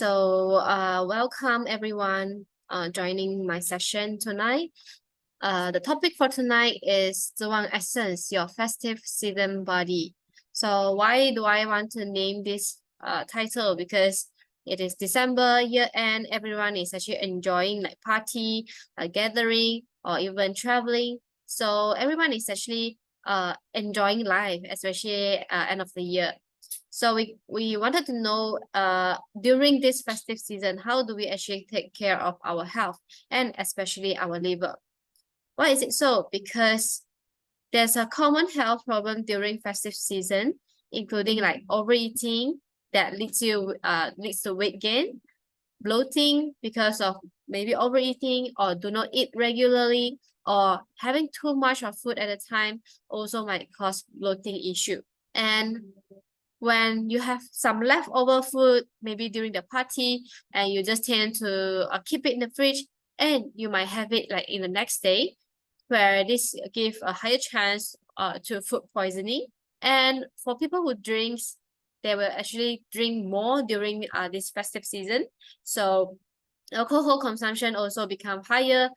Welcome everyone joining my session tonight. The topic for tonight is Zhi Wang Essence, your festive season body. So why do I want to name this title? Because it is December year end, everyone is actually enjoying like party, gathering, or even traveling. So everyone is actually enjoying life, especially end of the year. So we wanted to know during this festive season, how do we actually take care of our health and especially our liver? Why is it so? Because there's a common health problem during festive season, including like overeating that leads to weight gain, bloating because of maybe overeating or do not eat regularly, or having too much of food at a time also might cause bloating issue. And when you have some leftover food, maybe during the party, and you just tend to keep it in the fridge, and you might have it like in the next day, where this give a higher chance to food poisoning. And for people who drinks, they will actually drink more during this festive season. So alcohol consumption also become higher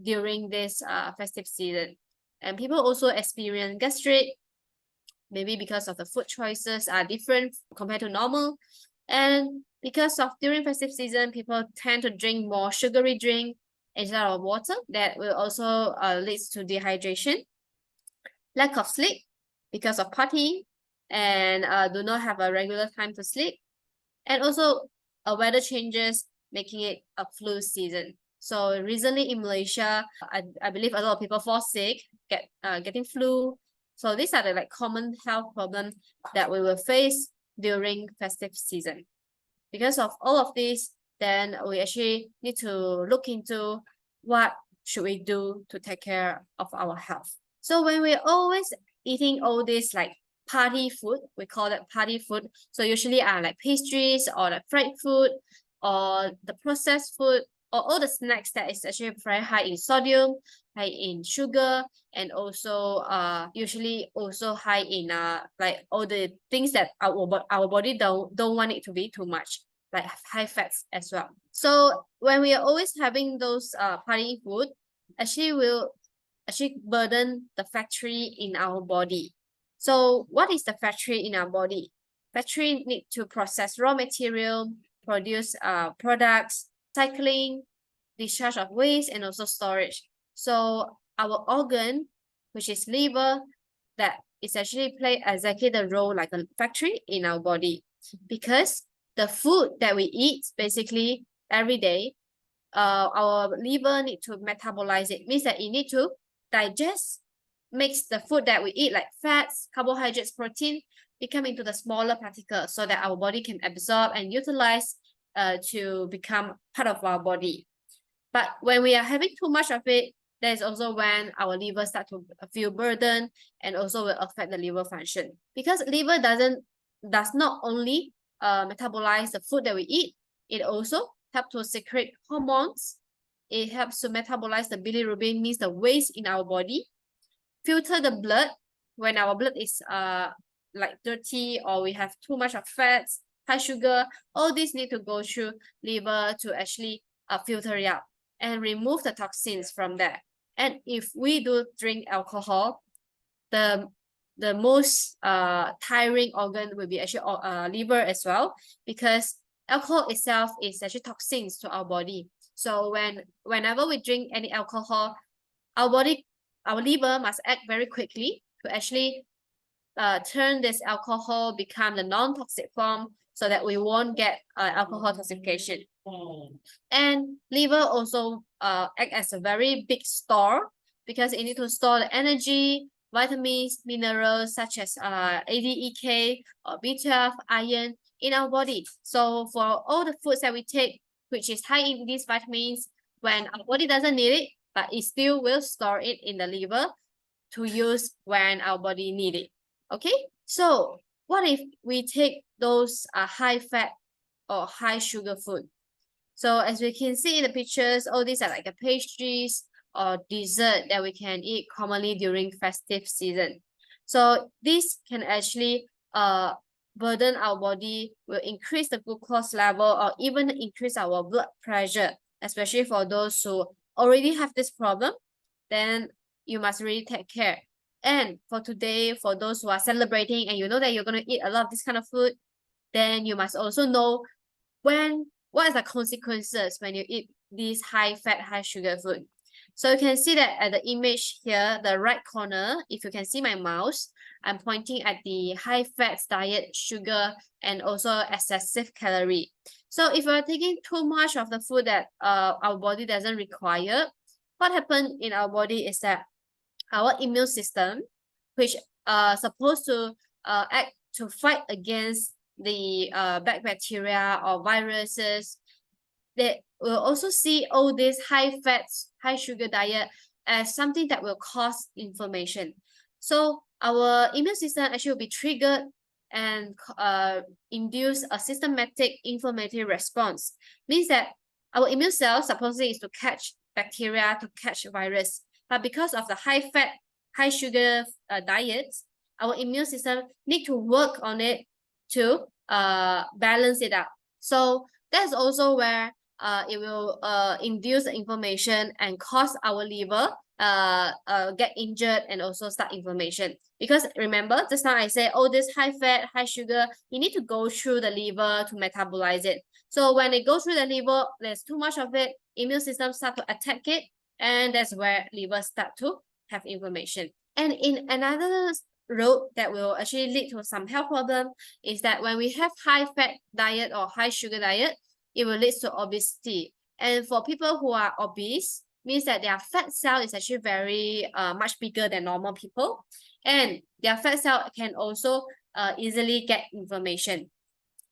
during this festive season. And people also experience gastric, maybe because of the food choices are different compared to normal. And because of during festive season, people tend to drink more sugary drink instead of water. That will also leads to dehydration, lack of sleep because of partying, and do not have a regular time to sleep. And also weather changes, making it a flu season. So recently in Malaysia, I believe a lot of people fall sick, getting flu. So these are the like common health problems that we will face during festive season. Because of all of this, then we actually need to look into what should we do to take care of our health. So when we're always eating all this like party food, we call that party food. So usually are like pastries or like fried food or the processed food or all the snacks that is actually very high in sodium, high in sugar, and also usually also high in like all the things that our body don't want it to be too much, like high fats as well. So when we are always having those party food, actually will actually burden the factory in our body. So what is the factory in our body? Factory need to process raw material, produce products, cycling, discharge of waste, and also storage. So our organ, which is liver, that is actually play exactly the role like a factory in our body, because the food that we eat basically every day, our liver need to metabolize it. Means that it need to digest, makes the food that we eat like fats, carbohydrates, protein become into the smaller particles so that our body can absorb and utilize to become part of our body. But when we are having too much of it, that is also when our liver start to feel burden and also will affect the liver function. Because liver does not only metabolize the food that we eat, it also helps to secrete hormones. It helps to metabolize the bilirubin, means the waste in our body, filter the blood when our blood is like dirty or we have too much of fats, high sugar. All these need to go through liver to actually filter it out and remove the toxins from there. And if we do drink alcohol, the most tiring organ will be actually liver as well, because alcohol itself is actually toxins to our body. So whenever we drink any alcohol, our liver must act very quickly to actually turn this alcohol become the non-toxic form so that we won't get alcohol toxification. And liver also act as a very big store, because it need to store the energy, vitamins, minerals such as ADEK or B12, iron in our body. So for all the foods that we take, which is high in these vitamins, when our body doesn't need it, but it still will store it in the liver to use when our body need it. Okay, so what if we take those high fat or high sugar food? So as we can see in the pictures, all these are like the pastries or dessert that we can eat commonly during festive season. So this can actually burden our body, will increase the glucose level, or even increase our blood pressure, especially for those who already have this problem. Then you must really take care. And for today, for those who are celebrating and you know that you're going to eat a lot of this kind of food, then you must also know what is the consequences when you eat these high fat, high sugar food. So you can see that at the image here, the right corner, if you can see my mouse, I'm pointing at the high fat diet, sugar, and also excessive calorie. So if we're taking too much of the food that our body doesn't require, what happens in our body is that our immune system, which supposed to act to fight against the bad bacteria or viruses, they will also see all this high fats, high sugar diet as something that will cause inflammation. So our immune system actually will be triggered and induce a systematic inflammatory response. Means that our immune cells supposedly is to catch bacteria, to catch virus, but because of the high fat, high sugar diet, our immune system need to work on it to balance it out. So that's also where it will induce inflammation and cause our liver get injured and also start inflammation. Because remember, just now I said, oh, this high fat, high sugar, you need to go through the liver to metabolize it. So when it goes through the liver, there's too much of it, immune system start to attack it, and that's where liver start to have inflammation. And in another road that will actually lead to some health problem is that when we have high fat diet or high sugar diet, it will lead to obesity. And for people who are obese, means that their fat cell is actually very much bigger than normal people, and their fat cell can also easily get inflammation.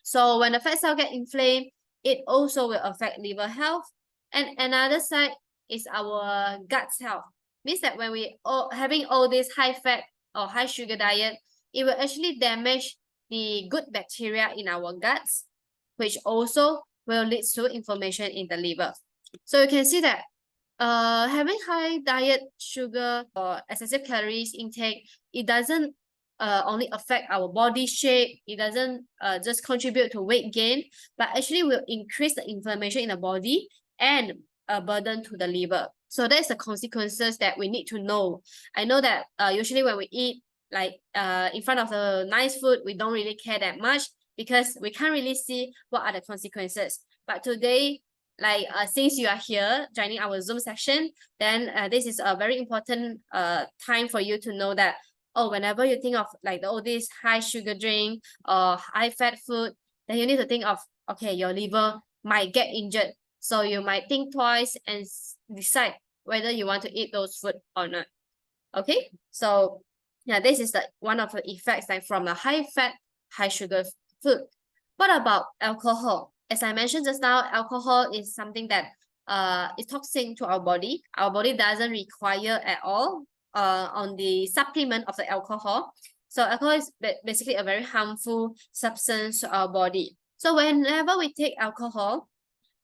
So when the fat cell get inflamed, it also will affect liver health. And another side is our gut health. Means that when we having all this high fat or high sugar diet, it will actually damage the good bacteria in our guts, which also will lead to inflammation in the liver. So you can see that having high diet sugar or excessive calories intake, it doesn't only affect our body shape, it doesn't just contribute to weight gain, but actually will increase the inflammation in the body and a burden to the liver. So that's the consequences that we need to know. I know that usually when we eat like in front of the nice food, we don't really care that much because we can't really see what are the consequences. But today, like since you are here joining our Zoom session, then this is a very important time for you to know that, oh, whenever you think of like all this high sugar drink or high fat food, then you need to think of, okay, your liver might get injured. So you might think twice and decide whether you want to eat those food or not. Okay, so yeah, this is the one of the effects like from the high fat, high sugar food. What about alcohol? As I mentioned just now, alcohol is something that is toxic to our body. Our body doesn't require at all on the supplement of the alcohol. So alcohol is basically a very harmful substance to our body. So whenever we take alcohol,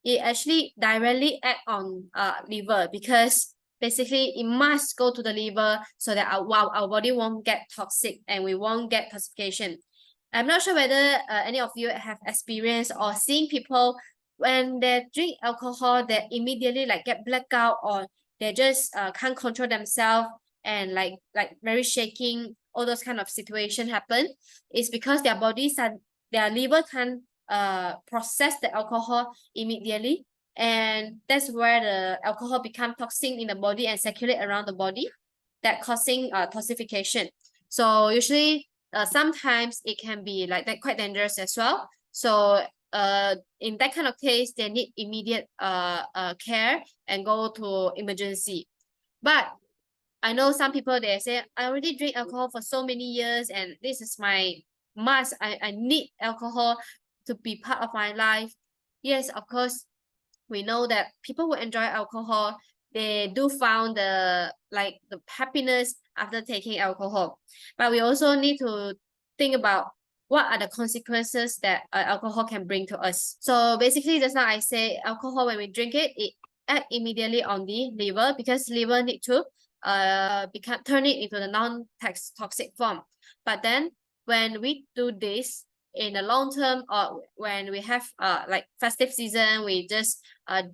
it actually directly act on liver, because basically it must go to the liver so that our body won't get toxic and we won't get toxification. I'm not sure whether any of you have experienced or seen people when they drink alcohol, they immediately like get blackout, or they just can't control themselves and like very shaking. All those kind of situation happen. It's because their bodies and their liver can't process the alcohol immediately, and that's where the alcohol become toxic in the body and circulate around the body, that causing toxification. So usually sometimes it can be like that quite dangerous as well. So in that kind of case, they need immediate care and go to emergency. But I know some people, they say, I already drink alcohol for so many years and this is my must. I need alcohol to be part of my life. Yes, of course, we know that people who enjoy alcohol, they do found the happiness after taking alcohol. But we also need to think about what are the consequences that alcohol can bring to us. So basically, just now I say alcohol, when we drink it, it act immediately on the liver, because liver need to turn it into the non-toxic form. But then when we do this, in the long term, or when we have like festive season, we just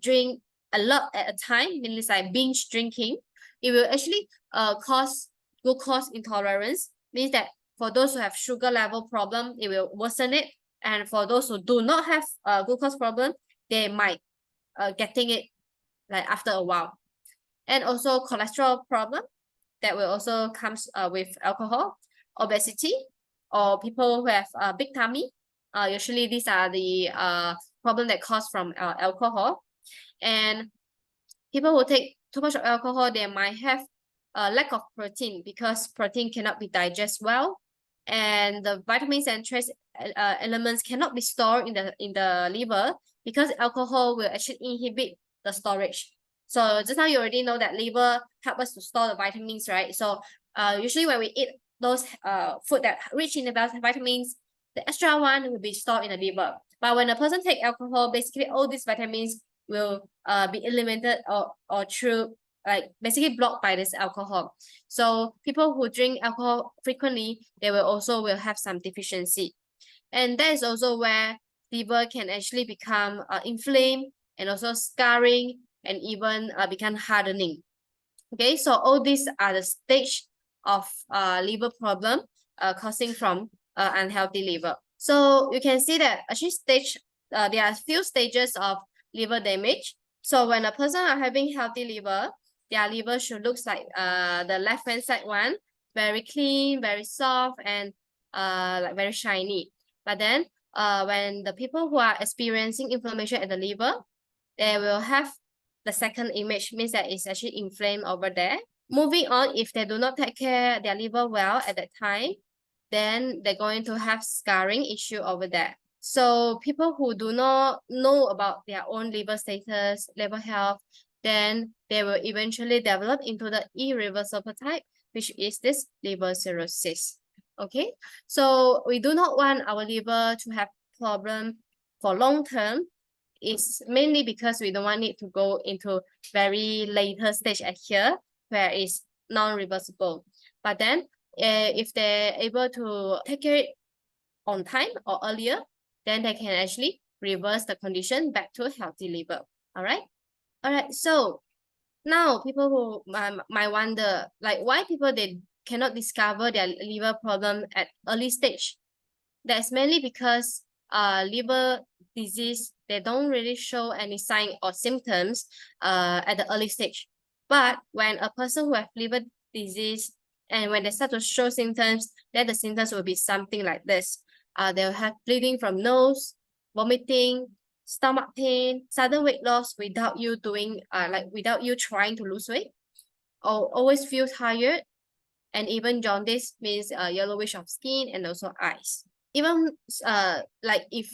drink a lot at a time, means like binge drinking, it will actually cause glucose intolerance, means that for those who have sugar level problem, it will worsen it, and for those who do not have glucose problem, they might getting it like after a while. And also cholesterol problem that will also comes with alcohol, obesity, or people who have a big tummy. Usually these are the problem that cause from alcohol. And people who take too much of alcohol, they might have a lack of protein because protein cannot be digested well, and the vitamins and trace elements cannot be stored in the liver because alcohol will actually inhibit the storage. So just now you already know that liver help us to store the vitamins, right? So usually when we eat those food that rich in the vitamins, the extra one will be stored in the liver. But when a person take alcohol, basically all these vitamins will be eliminated or through like basically blocked by this alcohol. So people who drink alcohol frequently, they will also will have some deficiency. And that is also where liver can actually become inflamed and also scarring and even become hardening. Okay, so all these are the stage of liver problem causing from unhealthy liver. So you can see that actually there are few stages of liver damage. So when a person are having healthy liver, their liver should look like the left hand side one, very clean, very soft, and like very shiny. But then when the people who are experiencing inflammation at the liver, they will have the second image, means that it's actually inflamed over there. Moving on, if they do not take care their liver well at that time, then they're going to have scarring issue over there. So people who do not know about their own liver status, liver health, then they will eventually develop into the irreversible type, which is this liver cirrhosis. Okay, so we do not want our liver to have problem for long term. It's mainly because we don't want it to go into very later stage at here where it's non-reversible. But then if they're able to take care on time or earlier, then they can actually reverse the condition back to healthy liver. All right, so now people who might wonder like why people they cannot discover their liver problem at early stage. That's mainly because liver disease, they don't really show any sign or symptoms at the early stage. But when a person who have liver disease and when they start to show symptoms, then the symptoms will be something like this. They'll have bleeding from nose, vomiting, stomach pain, sudden weight loss without you doing without you trying to lose weight, or always feel tired, and even jaundice, means yellowish of skin and also eyes. Even like if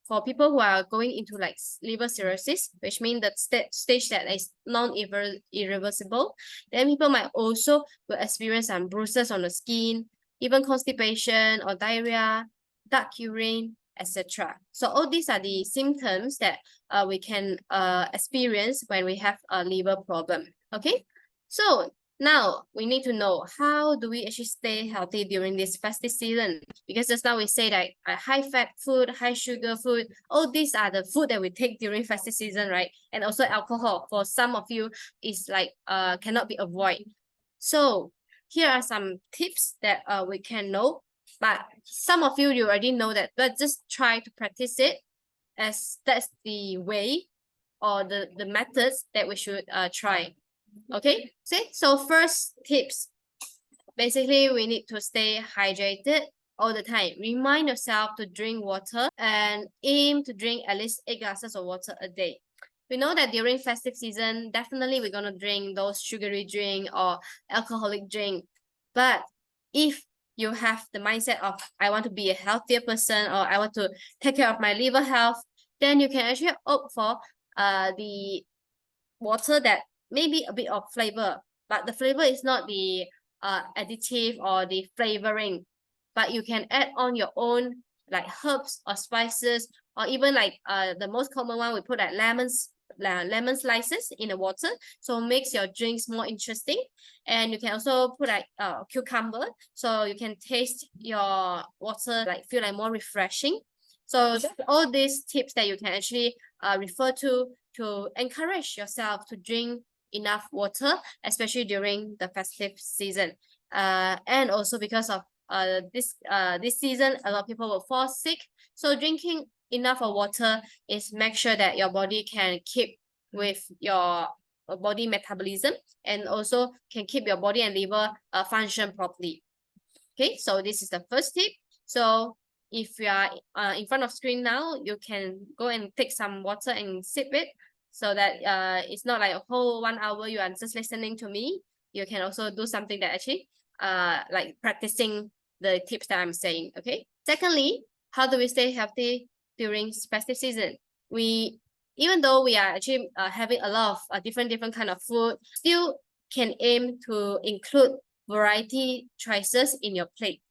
for people who are going into like liver cirrhosis, which means the stage that is non-irreversible, then people might also will experience some bruises on the skin, even constipation or diarrhea, dark urine, etc. So all these are the symptoms that we can experience when we have a liver problem. Okay, so now we need to know how do we actually stay healthy during this festive season, because just now we say that high fat food, high sugar food, all these are the food that we take during festive season, right? And also alcohol for some of you is like cannot be avoided. So here are some tips that we can know, but some of you already know that, but just try to practice it, as that's the way or the methods that we should try. Okay, so first tips, basically we need to stay hydrated all the time. Remind yourself to drink water and aim to drink at least 8 glasses of water a day. We know that during festive season, definitely we're going to drink those sugary drink or alcoholic drink. But if you have the mindset of I want to be a healthier person or I want to take care of my liver health, then you can actually opt for the water that maybe a bit of flavor, but the flavor is not the additive or the flavoring, but you can add on your own like herbs or spices, or even like the most common one we put like lemons, lemon slices in the water, so makes your drinks more interesting. And you can also put like cucumber, so you can taste your water like feel like more refreshing. So all these tips that you can actually refer to encourage yourself to drink enough water, especially during the festive season. And also because of this season, a lot of people will fall sick. So drinking enough of water is make sure that your body can keep with your body metabolism, and also can keep your body and liver function properly. Okay, so this is the first tip. So if you are in front of screen now, you can go and take some water and sip it, so that it's not like a whole 1 hour you are just listening to me. You can also do something that actually like practicing the tips that I'm saying. Okay, secondly, how do we stay healthy during festive season? Even though we are actually having a lot of different kind of food, still can aim to include variety choices in your plate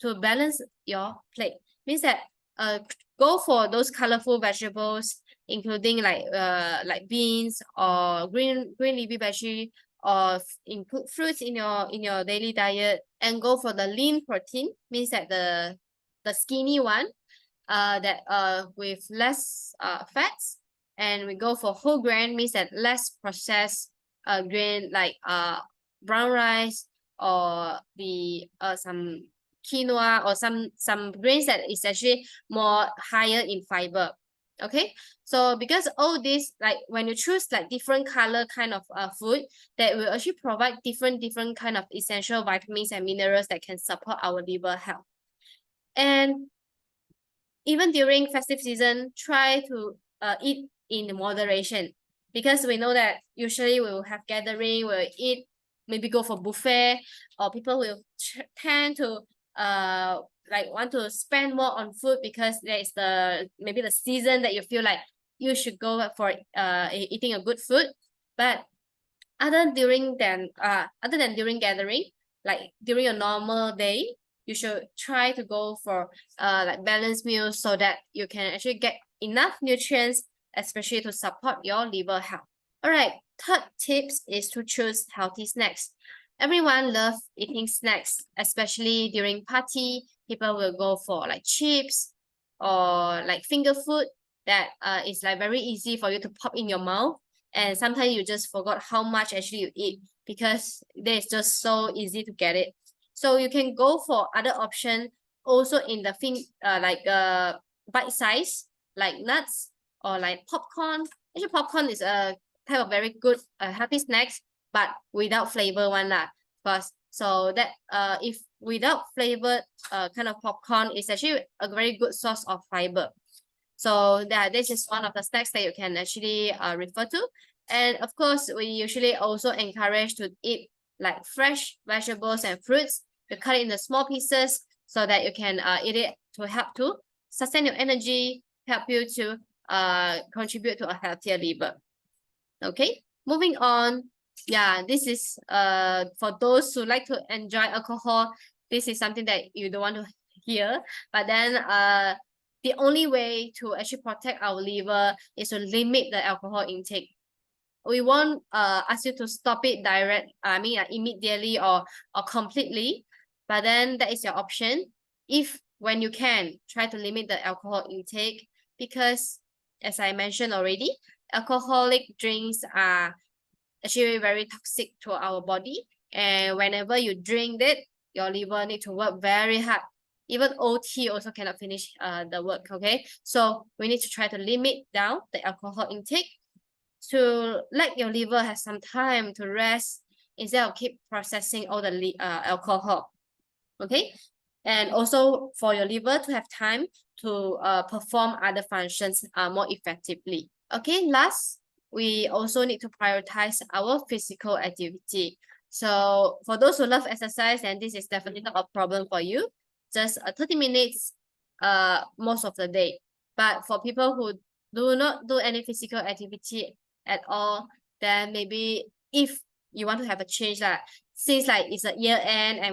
to balance your plate. Means that go for those colorful vegetables, including like beans or green leafy veggie, or include fruits in your daily diet, and go for the lean protein. Means that the skinny one, that with less fats. And we go for whole grain, means that less processed grain, like brown rice, or the some quinoa, or some grains that is actually more higher in fiber. Okay, so because all this, like when you choose like different color kind of food, that will actually provide different kind of essential vitamins and minerals that can support our liver health. And even during festive season, try to eat in moderation, because we know that usually we will have gathering, we'll eat, maybe go for buffet, or people will tend to like want to spend more on food because there is maybe the season that you feel like you should go for eating a good food. But other than during gathering, like during a normal day, you should try to go for like balanced meals, so that you can actually get enough nutrients, especially to support your liver health. All right, third tips is to choose healthy snacks. Everyone loves eating snacks, especially during party. People will go for like chips or like finger food that is like very easy for you to pop in your mouth, and sometimes you just forgot how much actually you eat, because it's just so easy to get it. So you can go for other option also in the bite size, like nuts or like popcorn. Actually, popcorn is a type of very good healthy snacks, but without flavor one lah. First, so that if without flavored kind of popcorn is actually a very good source of fiber. So this is one of the snacks that you can actually refer to. And of course, we usually also encourage to eat like fresh vegetables and fruits. You cut it into small pieces so that you can eat it to help to sustain your energy, help you to contribute to a healthier liver. Okay, moving on. Yeah, this is for those who like to enjoy alcohol. This is something that you don't want to hear. But then the only way to actually protect our liver is to limit the alcohol intake. We won't ask you to stop it immediately or completely, but then that is your option. If when you can, try to limit the alcohol intake, because as I mentioned already, alcoholic drinks are actually very toxic to our body, and whenever you drink it, your liver need to work very hard. Even OT also cannot finish the work. Okay, so we need to try to limit down the alcohol intake, to let your liver have some time to rest instead of keep processing all the alcohol. Okay, and also for your liver to have time to perform other functions more effectively. Okay, last, we also need to prioritize our physical activity. So for those who love exercise, and this is definitely not a problem for you, just 30 minutes most of the day. But for people who do not do any physical activity at all, then maybe if you want to have a change, since like it's a year end and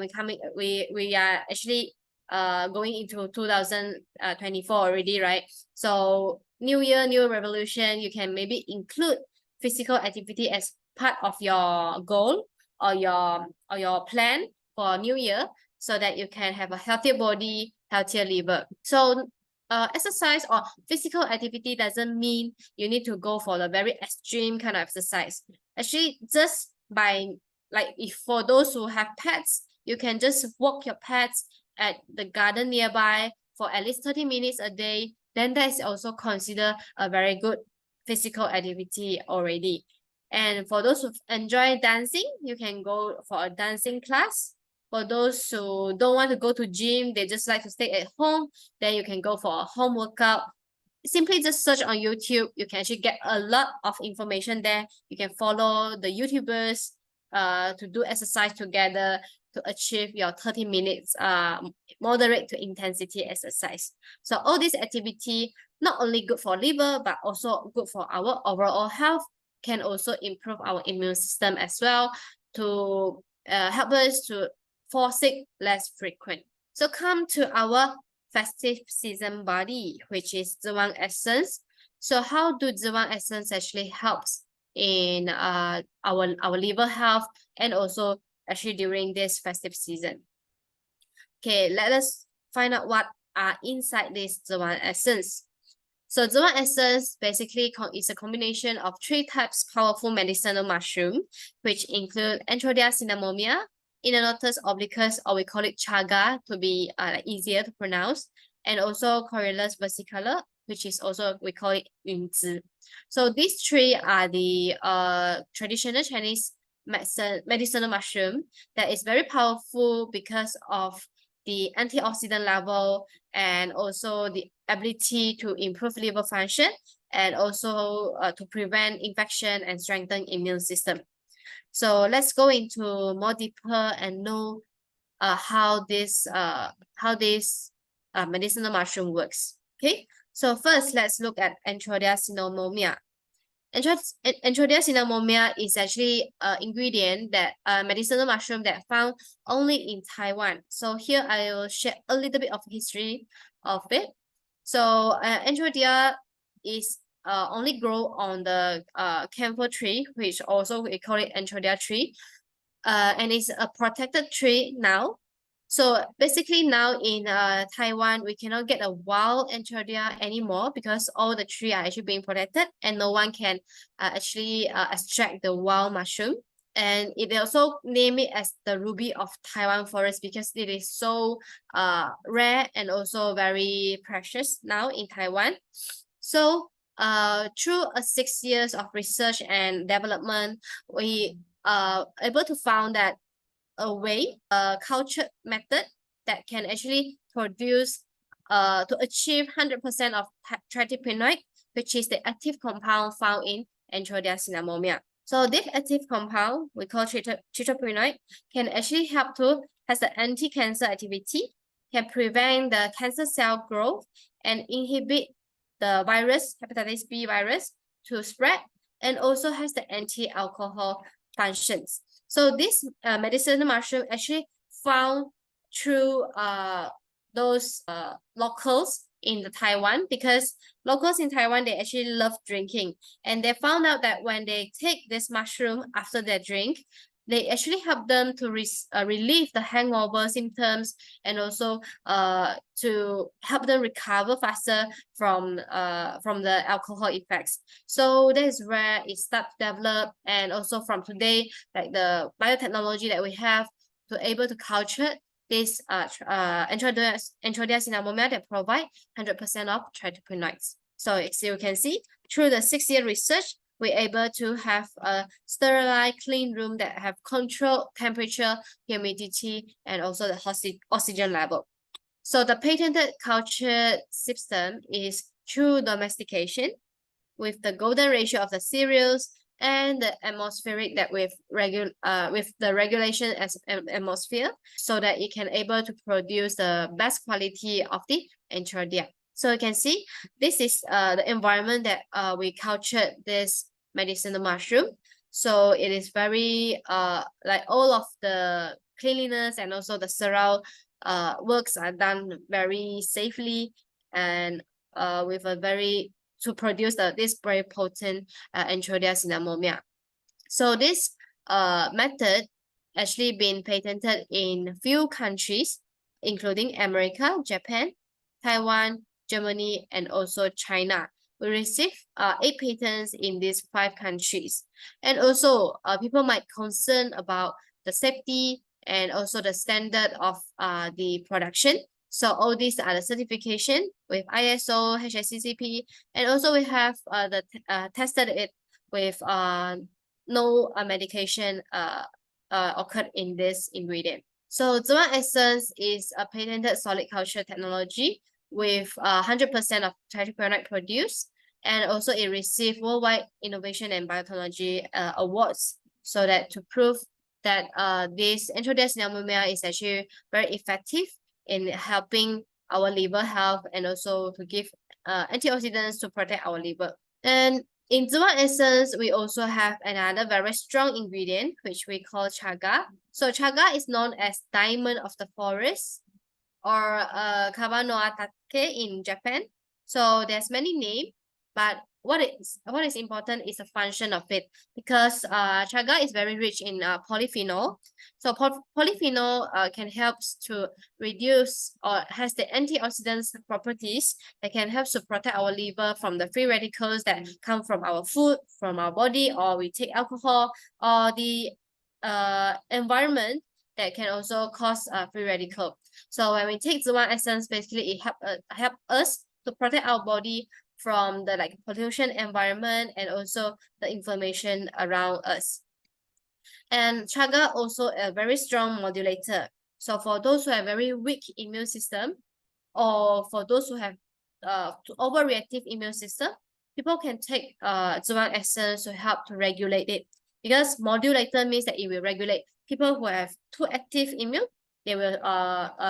we are actually going into 2024 already, right? So new year, new revolution, you can maybe include physical activity as part of your goal or your plan for new year, so that you can have a healthier body, healthier liver. So exercise or physical activity doesn't mean you need to go for the very extreme kind of exercise. Actually, just by, like, if for those who have pets, you can just walk your pets at the garden nearby for at least 30 minutes a day, then that is also considered a very good physical activity already. And for those who enjoy dancing, you can go for a dancing class. For those who don't want to go to gym, they just like to stay at home, then you can go for a home workout. Simply just search on YouTube. You can actually get a lot of information there. You can follow the YouTubers to do exercise together to achieve your 30 minutes moderate to intensity exercise. So all this activity not only good for liver, but also good for our overall health, can also improve our immune system as well, to help us to fall sick less frequent. So come to our festive season body, which is Zhi Wang Essence. So how do Zhi Wang Essence actually helps in our liver health, and also actually during this festive season? Okay, let us find out what are inside this Zhi Wang Essence. So Zhi Wang Essence basically is a combination of 3 types powerful medicinal mushroom, which include Entrodia cinnamomea, Inonotus obliquus, or we call it chaga to be easier to pronounce, and also Corylus versicolor, which is also, we call it yunzi. So these 3 are the traditional Chinese medicinal mushroom that is very powerful because of the antioxidant level, and also the ability to improve liver function, and also to prevent infection and strengthen immune system. So let's go into more deeper and know how this medicinal mushroom works. Okay, so first let's look at Entrodia cinnamomea. Entrodia cinnamomea is actually an ingredient that medicinal mushroom that found only in Taiwan. So here I will share a little bit of history of it. So Entrodia is only grow on the camphor tree, which also we call it Entrodia tree, and it's a protected tree now. So basically now in Taiwan, we cannot get a wild Entrodia anymore because all the trees are actually being protected, and no one can actually extract the wild mushroom. And it also name it as the ruby of Taiwan forest because it is so rare and also very precious now in Taiwan. So through 6 years of research and development, we able to found that a way, a cultured method that can actually produce to achieve 100% of tretipenoid, which is the active compound found in Entrodia cinnamomea. So this active compound we call tretipenoid can actually help to has the anti-cancer activity, can prevent the cancer cell growth, and inhibit the virus, hepatitis B virus, to spread, and also has the anti-alcohol functions. So this medicinal mushroom actually found through those locals in the Taiwan, because locals in Taiwan, they actually love drinking, and they found out that when they take this mushroom after their drink, they actually help them to relieve the hangover symptoms, and also to help them recover faster from the alcohol effects. So that is where it starts to develop, and also from today, like the biotechnology that we have to able to culture this Entrodia cinnamomea that provide 100% of tretipenoids. So as you can see, through the 6-year research, we're able to have a sterilized, clean room that have controlled temperature, humidity, and also the oxygen level. So the patented culture system is through domestication, with the golden ratio of the cereals and the atmospheric that with the regulation as atmosphere, so that it can able to produce the best quality of the Entrodia. So you can see this is the environment that we cultured this medicinal mushroom. So it is very like all of the cleanliness and also the surround works are done very safely, and with a very to produce this very potent Enterodia cinnamomea. So this method actually been patented in few countries, including America, Japan, Taiwan, Germany, and also China. We received 8 patents in these 5 countries. And also, people might concern about the safety and also the standard of the production. So all these are the certification with ISO, HACCP, and also we have tested it with no medication occurred in this ingredient. So Zhi Wang Essence is a patented solid culture technology with 100% of tetraprenite produced, and also it received worldwide innovation and biotechnology awards, so that to prove that this Enterodia cinnamomea is actually very effective in helping our liver health and also to give antioxidants to protect our liver. And in Zhi Wang Essence, we also have another very strong ingredient, which we call chaga. So chaga is known as diamond of the forest, or Kabanoatake in Japan. So there's many names, but what is important is the function of it, because chaga is very rich in polyphenol. So polyphenol can help to reduce or has the antioxidant properties that can help to protect our liver from the free radicals that come from our food, from our body, or we take alcohol, or the environment that can also cause free radical. So when we take Zhi Wang Essence, basically it help us to protect our body from the pollution environment and also the inflammation around us. And chaga also a very strong modulator. So for those who have very weak immune system, or for those who have overreactive immune system, people can take Zhi Wang Essence to help to regulate it, because modulator means that it will regulate. People who have too active immune, they will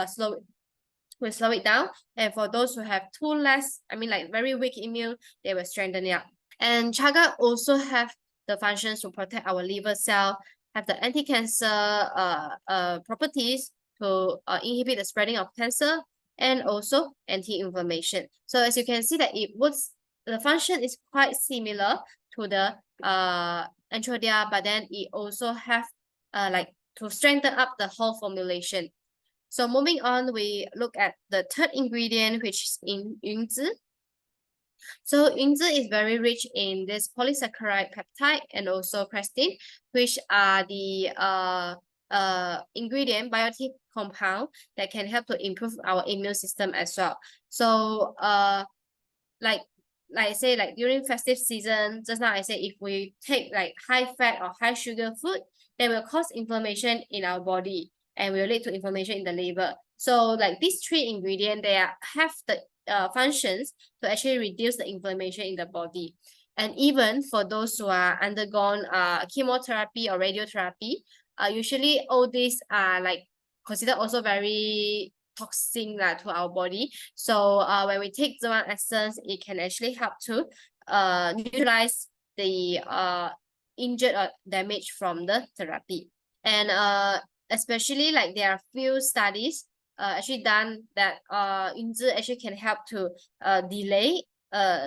slow it down, and for those who have too less, very weak immune, they will strengthen it up. And chaga also have the functions to protect our liver cell, have the anti-cancer properties to inhibit the spreading of cancer, and also anti-inflammation. So as you can see that the function is quite similar to the Enterodia, but then it also have to strengthen up the whole formulation. So moving on, we look at the third ingredient, which is in yunzi. So yunzi is very rich in this polysaccharide peptide and also creatine, which are the ingredient biotic compound that can help to improve our immune system as well. So like I say, during festive season, just now I said if we take high fat or high sugar food, they will cause inflammation in our body and will lead to inflammation in the liver. So these 3 ingredients, they have the functions to actually reduce the inflammation in the body. And even for those who are undergone chemotherapy or radiotherapy, usually all these are considered also very toxic to our body. So when we take Zhi Wang Essence, it can actually help to neutralize the injured or damage from the therapy. And especially there are few studies actually done that yunzi actually can help to delay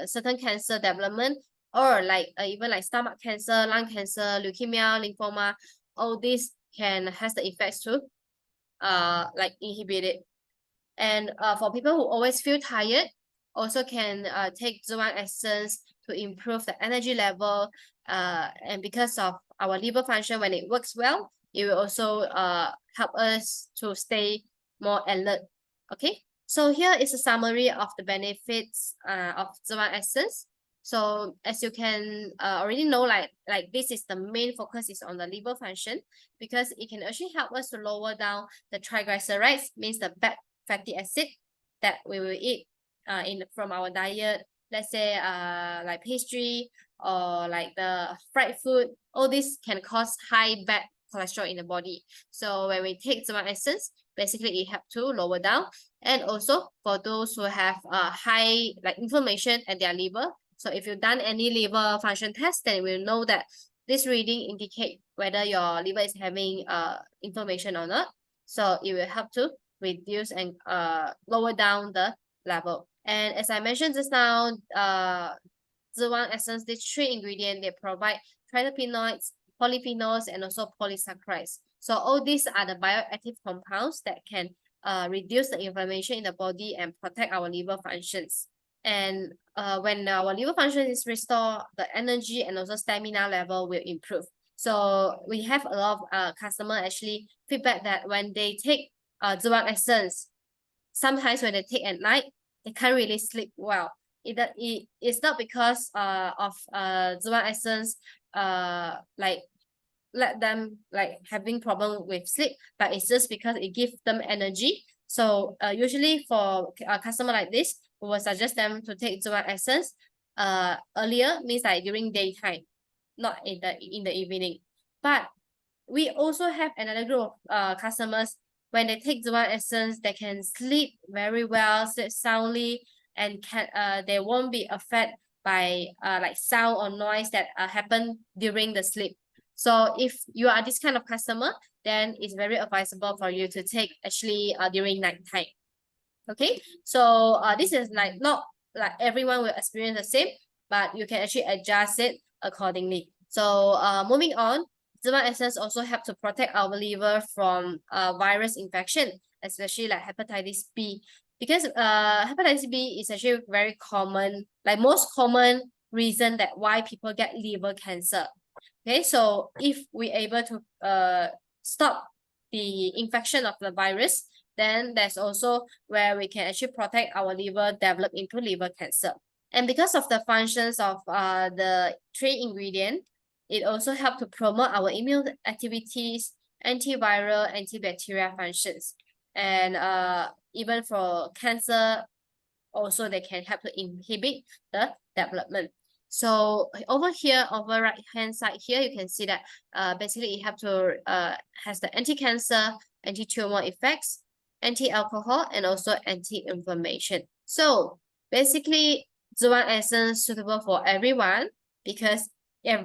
certain cancer development, or even stomach cancer, lung cancer, leukemia, lymphoma. All these has the effects to inhibit it. And for people who always feel tired, also can take Zhi Wang Essence to improve the energy level, and because of our liver function, when it works well, it will also help us to stay more alert. Okay, so here is a summary of the benefits of Zhi Wang Essence. So as you can already know, this is the main focus is on the liver function, because it can actually help us to lower down the triglycerides, means the bad fatty acid that we will eat from our diet. Let's say pastry or the fried food. All this can cause high bad cholesterol in the body. So when we take Zhi Wang Essence, basically it helps to lower down. And also for those who have high inflammation at their liver, so if you've done any liver function test, then we'll know that this reading indicate whether your liver is having inflammation or not. So it will help to reduce and lower down the level. And as I mentioned just now, Zhi Wang Essence, these three ingredients, they provide terpenoids, polyphenols, and also polysaccharides. So all these are the bioactive compounds that can reduce the inflammation in the body and protect our liver functions. And when our liver function is restored, the energy and also stamina level will improve. So we have a lot of customer actually feedback that when they take Zhi Wang Essence, sometimes when they take at night, they can't really sleep well. It's not because of Zhi Wang Essence like let them like having problem with sleep, but it's just because it gives them energy. So usually for a customer like this, we will suggest them to take Zhi Wang Essence earlier, means like during daytime, not in the evening. But we also have another group of customers. When they take Zhi Wang Essence, they can sleep very well, sleep soundly, and they won't be affected by like sound or noise that happen during the sleep. So if you are this kind of customer, then it's very advisable for you to take actually during nighttime. Okay, so this is like not like everyone will experience the same, but you can actually adjust it accordingly. So moving on, Zhi Wang Essence also help to protect our liver from virus infection, especially like hepatitis B, because hepatitis B is actually very common, like most common reason that why people get liver cancer. Okay, so if we're able to stop the infection of the virus, then there's also where we can actually protect our liver develop into liver cancer. And because of the functions of the three ingredient, it also helps to promote our immune activities, antiviral, antibacterial functions. And even for cancer, also they can help to inhibit the development. So over here, over right hand side here, you can see that basically it have to has the anti-cancer, anti-tumor effects, anti-alcohol, and also anti-inflammation. So basically, Zhi Wang Essence suitable for everyone because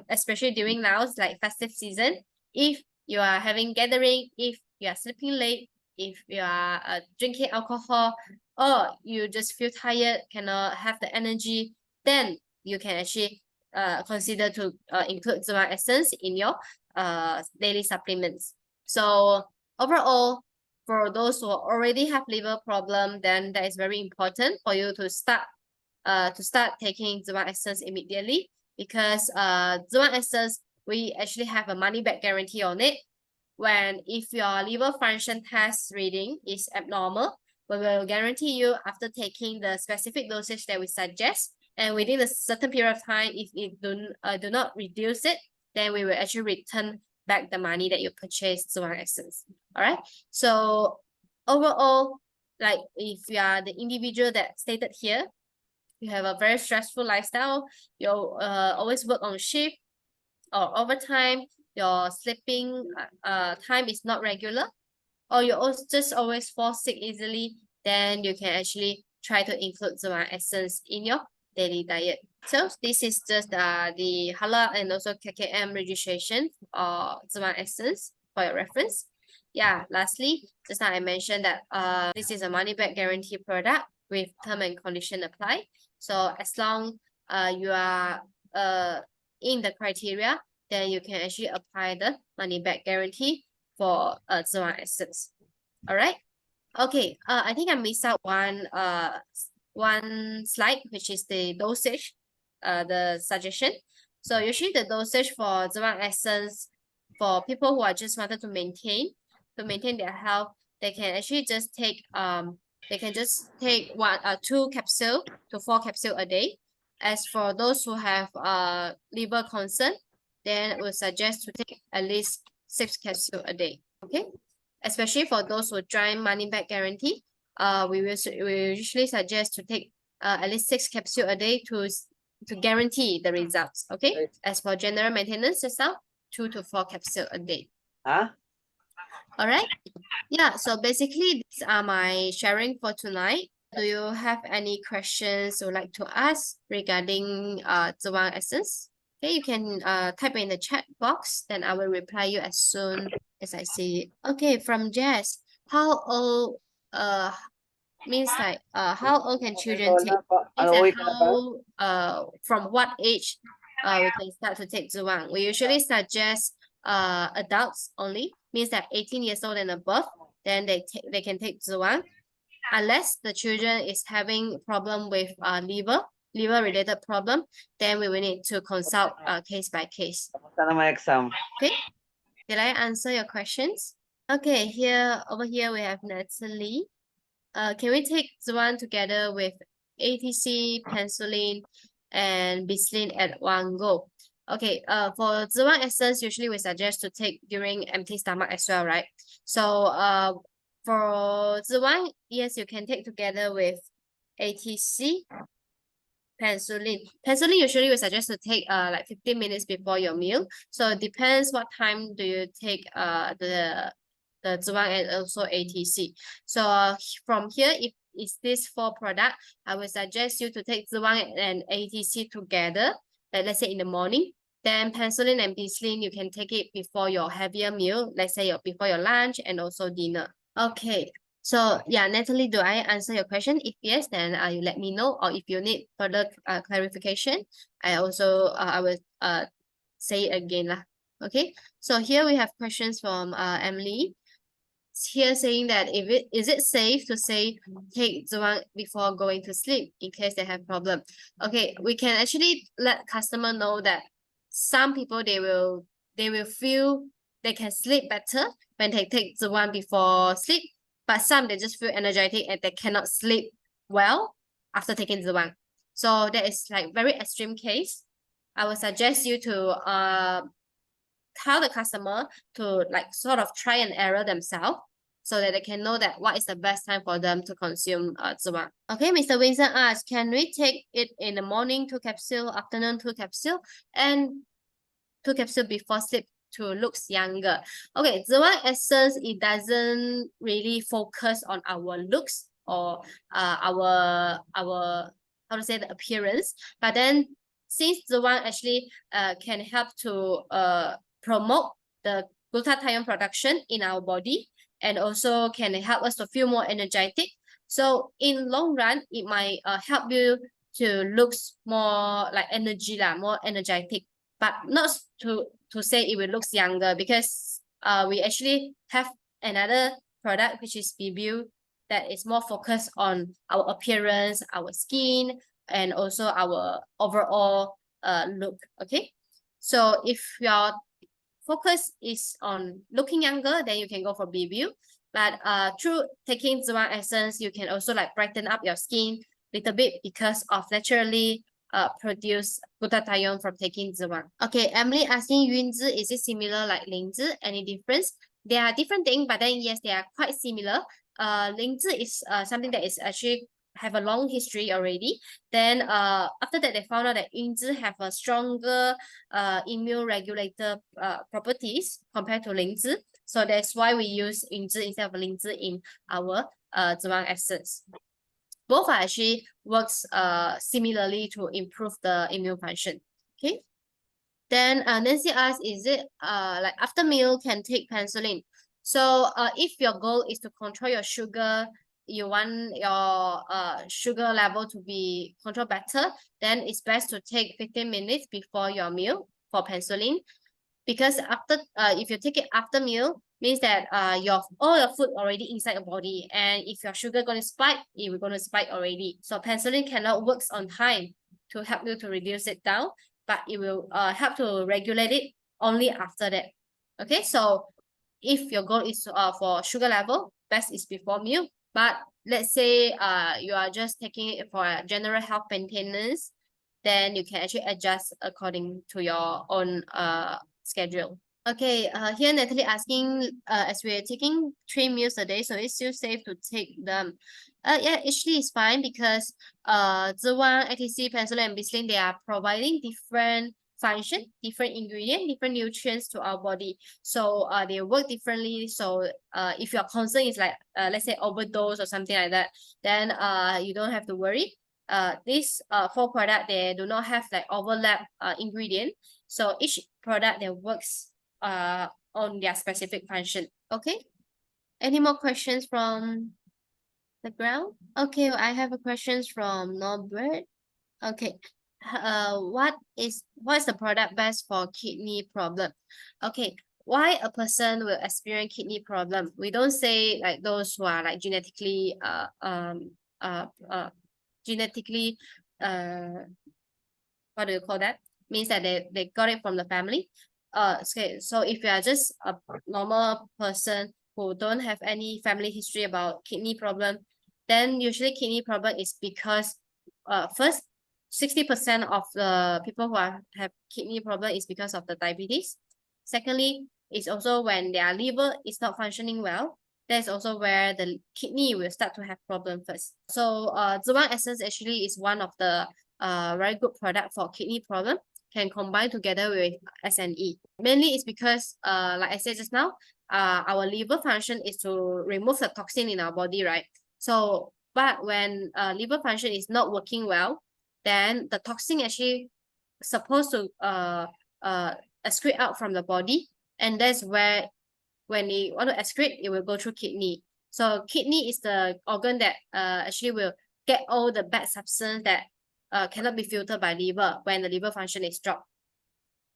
especially during now, it's like festive season. If you are having gathering, if you are sleeping late, if you are drinking alcohol, or you just feel tired, cannot have the energy, then you can actually consider to include Zhi Wang Essence in your daily supplements. So overall, for those who already have liver problem, then that is very important for you to start taking Zhi Wang Essence immediately, because Zhi Wang Essence, we actually have a money back guarantee on it. When if your liver function test reading is abnormal, we will guarantee you after taking the specific dosage that we suggest, and within a certain period of time, if it do not reduce it, then we will actually return back the money that you purchased Zhi Wang Essence. All right. So overall, like if you are the individual that stated here, you have a very stressful lifestyle, you always work on shift or overtime, your sleeping time is not regular, or you also just always fall sick easily, then you can actually try to include Zhi Wang Essence in your daily diet. So this is just the halal and also KKM registration of Zhi Wang Essence for your reference. Yeah, lastly, just now I mentioned that this is a money back guarantee product with term and condition apply. So as long you are in the criteria, then you can actually apply the money back guarantee for Zhi Wang Essence. All right. Okay. I think I missed out one slide, which is the dosage, the suggestion. So usually the dosage for Zhi Wang Essence for people who are just wanted to maintain their health, they can actually just take they can just take 2 capsule to 4 capsule a day. As for those who have liver concern, then we suggest to take at least 6 capsule a day. Okay, especially for those who join money back guarantee, we usually suggest to take at least 6 capsule a day to guarantee the results. Okay, right. As for general maintenance itself, 2 to 4 capsule a day. All right. Yeah, so basically these are my sharing for tonight. Do you have any questions you would like to ask regarding Zhi Wang Essence? Okay, you can type in the chat box, then I will reply you as soon as I see it. Okay, from Jess, how old means like how old can children take? Means like how from what age we can start to take Zhi Wang. We usually suggest adults only, means that 18 years old and above, then they can take Zhi Wang. Unless the children is having problem with liver related problem, then we will need to consult case by case. Okay, did I answer your questions? Okay, over here we have Natalie. Can we take Zhi Wang together with ATC, penicillin, and Bislin at one go? Okay, for Zhi Wang Essence, usually we suggest to take during empty stomach as well, right? So for Zhi Wang, yes, you can take together with ATC, penicillin. Penicillin usually we suggest to take like 15 minutes before your meal. So it depends what time do you take the Zhi Wang and also ATC. So from here, if it's this 4 product, I would suggest you to take Zhi Wang and ATC together, let's say in the morning. Then penicillin and Bislin, you can take it before your heavier meal, let's say before your lunch and also dinner. Okay, so yeah, Natalie, do I answer your question? If yes, then you let me know, or if you need further clarification, I will say it again lah. Okay, so here we have questions from Emily. Here saying that is it safe to say take Zhi Wang before going to sleep in case they have problem? Okay, we can actually let customer know that some people they will feel they can sleep better when they take Zhi Wang before sleep, but some they just feel energetic and they cannot sleep well after taking Zhi Wang. So that is like very extreme case. I would suggest you to tell the customer to like sort of try and error themselves so that they can know that what is the best time for them to consume Zhi Wang. Okay, Mr. Vincent asks, can we take it in the morning 2 capsule, afternoon 2 capsule, and 2 capsule before sleep to looks younger? Okay, Zhi Wang Essence, it doesn't really focus on our looks or our how to say the appearance, but then since Zhi Wang actually can help to promote the glutathione production in our body and also can help us to feel more energetic. So in long run, it might help you to look more like energy more energetic, but not to say it will look younger, because we actually have another product which is BBU that is more focused on our appearance, our skin, and also our overall look. Okay, so if your focus is on looking younger, then you can go for BBU. But through taking Zhi Wang Essence, you can also like brighten up your skin a little bit because of naturally produce glutathione from taking Zhi Wang. Okay, Emily asking Yunzi, is it similar like Lingzi? Any difference? They are different things, but then yes, they are quite similar. Lingzi is something that is actually have a long history already. Then after that, they found out that Yunzi have a stronger immune regulator properties compared to Lingzi. So that's why we use Yunzi instead of Lingzi in our Zhi Wang Essence. Both are actually works similarly to improve the immune function. Okay. Then Nancy asks, is it like after meal can take penicillin? So if your goal is to control your sugar, you want your sugar level to be controlled better, then it's best to take 15 minutes before your meal for penicillin. Because after if you take it after meal, means that all your food already inside your body, and if your sugar going to spike, it will going to spike already. So penicillin cannot works on time to help you to reduce it down, but it will help to regulate it only after that. Okay, so if your goal is for sugar level, best is before meal. But let's say you are just taking it for general health maintenance, then you can actually adjust according to your own schedule. Okay, here Natalie asking, as we're taking 3 meals a day, so it's still safe to take them. Yeah, actually it's fine because Zhi Wang, ATC, penicillin, and Bislin, they are providing different function, different ingredient, different nutrients to our body. So they work differently. So if your concern is like let's say overdose or something like that, then you don't have to worry. These 4 products, they do not have like overlap ingredient. So each product that works on their specific function. Okay. Any more questions from The ground? Okay, I have a question from Norbert. Okay. What is the product best for kidney problem? Okay, why a person will experience kidney problem? We don't say like those who are like uh genetically what do you call that? Means that they got it from the family. Okay, so if you are just a normal person who don't have any family history about kidney problem, then usually kidney problem is because first 60% of the people who have kidney problem is because of the diabetes. Secondly, it's also when their liver is not functioning well. That's also where the kidney will start to have problem first. So Zhi Wang Essence actually is one of the very good product for kidney problem, can combine together with SNE. Mainly it's because like I said just now, our liver function is to remove the toxin in our body, right? So but when liver function is not working well, then the toxin actually supposed to excrete out from the body, and that's where when you want to excrete, it will go through kidney. So kidney is the organ that actually will get all the bad substance that cannot be filtered by liver when the liver function is dropped.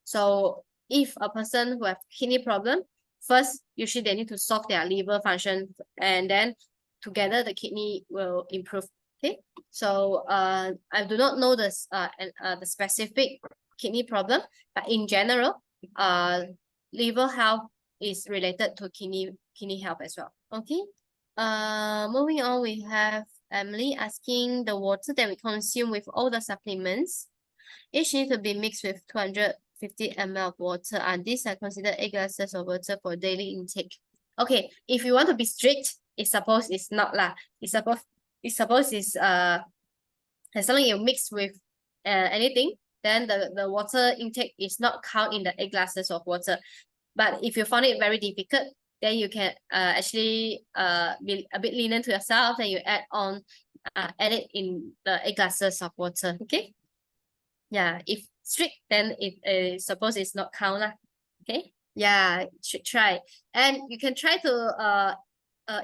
So if a person who have kidney problem, first usually they need to solve their liver function, and then together the kidney will improve. Okay, so I do not know the specific kidney problem, but in general, liver health is related to kidney health as well. Okay, moving on, we have Emily asking the water that we consume with all the supplements. Each need to be mixed with 250 ml of water, and these are considered 8 glasses of water for daily intake. Okay, if you want to be strict, it's supposed it's not lah. It's supposed is as long as you mix with anything, then the water intake is not count in the 8 glasses of water. But if you found it very difficult, then you can actually be a bit lenient to yourself, and you add it in the 8 glasses of water. Okay. Yeah, if strict, then it suppose it's not count lah. Okay. Yeah, should try. And you can try to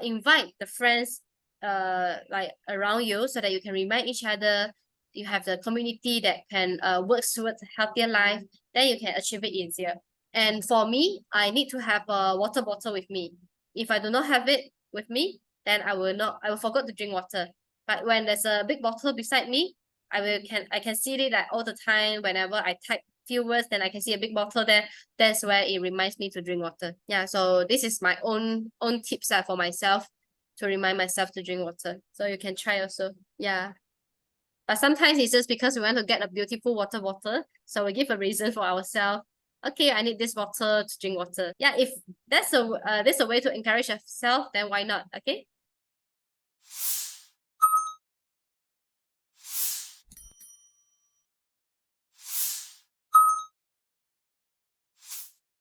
invite the friends like around you, so that you can remind each other. You have the community that can work towards a healthier life, then you can achieve it easier. And for me, I need to have a water bottle with me. If I do not have it with me, then I will forget to drink water. But when there's a big bottle beside me, I can see it like all the time. Whenever I type few words, then I can see a big bottle there. That's where it reminds me to drink water. Yeah, so this is my own tips for myself to remind myself to drink water. So you can try also. Yeah. But sometimes it's just because we want to get a beautiful water bottle. So we give a reason for ourselves. Okay, I need this bottle to drink water. Yeah, if that's a way to encourage yourself, then why not? Okay.